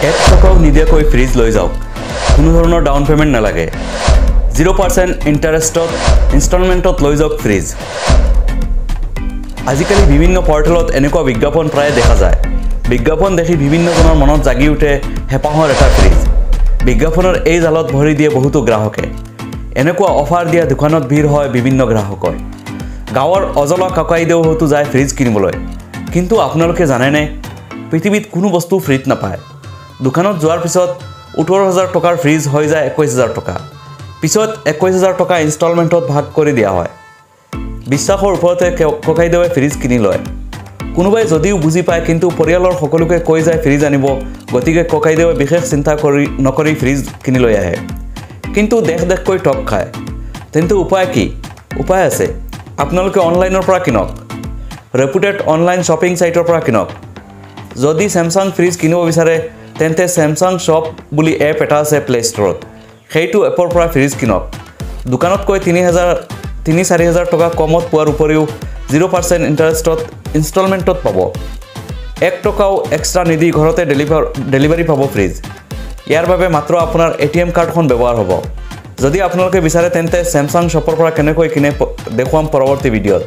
1 টকাও নিদিয়াকৈ ফ্ৰিজ লৈ যাওক কোনো ধৰণৰ ডাউন পেমেণ্ট নালাগে 0% ইণ্টাৰেষ্টত ইনষ্টলমেণ্টত লৈ যাওক ফ্ৰিজ আজিকালি বিভিন্ন পৰ্টেলত এনেকুৱা বিজ্ঞাপন প্ৰায় দেখা যায় বিজ্ঞাপন দেখি বিভিন্নজনৰ মনত জাগি উঠে হেপাহৰ এটা ফ্ৰিজ বিজ্ঞাপনৰ এই জালত ভৰি দিয়ে বহুতো গ্ৰাহকে এনেকুৱা অফাৰ দিয়া দোকানত ভিৰ হয় বিভিন্ন গ্ৰাহকৰ গাঁৱৰ অজলা কাকাইদেউ হয়তো যায় ফ্ৰিজ কিনিবলৈ কিন্তু আপোনালোকে জানেনে পৃথিৱীত কোনো বস্তু ফ্ৰীত নাপায় দোকানত যোৱাৰ পিছত 18000 টকাৰ ফ্ৰিজ হৈ যায় 21000 টকা পিছত 21000 টকা ইনষ্টলমেণ্টত ভাগ কৰি দিয়া হয় বিশ্বাসৰ ওপৰতে ককাইদেৱে ফ্ৰিজ কিনি লয় কোনোবাই যদিও বুজি পায় কিন্তু পৰিয়ালৰ সকলোকে কৈ যায় ফ্ৰিজ আনিব গতিকে ককাইদেৱে বিশেষ চিন্তা নকৰি ফ্ৰিজ কিনি লৈ আহে কিন্তু দেখকৈ টক খায় তেন্তে উপায় কি উপায় আছে আপোনালোকে অনলাইনৰ পৰা কিনক ৰেপুটেড অনলাইন শ্বপিং সাইটৰ পৰা কিনক যদি স্যামসাং ফ্ৰিজ কিনিব বিচাৰে তেন্তে স্যামসাং শ্বপ বুলি এপ এটা আছে প্লে ষ্টৰত সেইটো এপৰ পৰা ফ্ৰিজ কিনক দোকানতকৈ 3-4000 টকা কমত পোৱাৰ উপৰিও 0% ইণ্টাৰেষ্টত ইনষ্টলমেণ্টত পাব 1 টকাও এক্সট্ৰা নিদি ঘৰতে ডেলিভাৰী পাব ফ্ৰিজ ইয়াৰ বাবে মাত্ৰ আপোনাৰ এটিএম কাৰ্ডখন ব্যৱহাৰ হ'ব যদি আপোনালোকে বিচাৰে তেন্তে স্যামসাং শ্বপৰ পৰা কেনেকৈ কিনে দেখুৱাম পৰৱৰ্তী ভিডিঅ'ত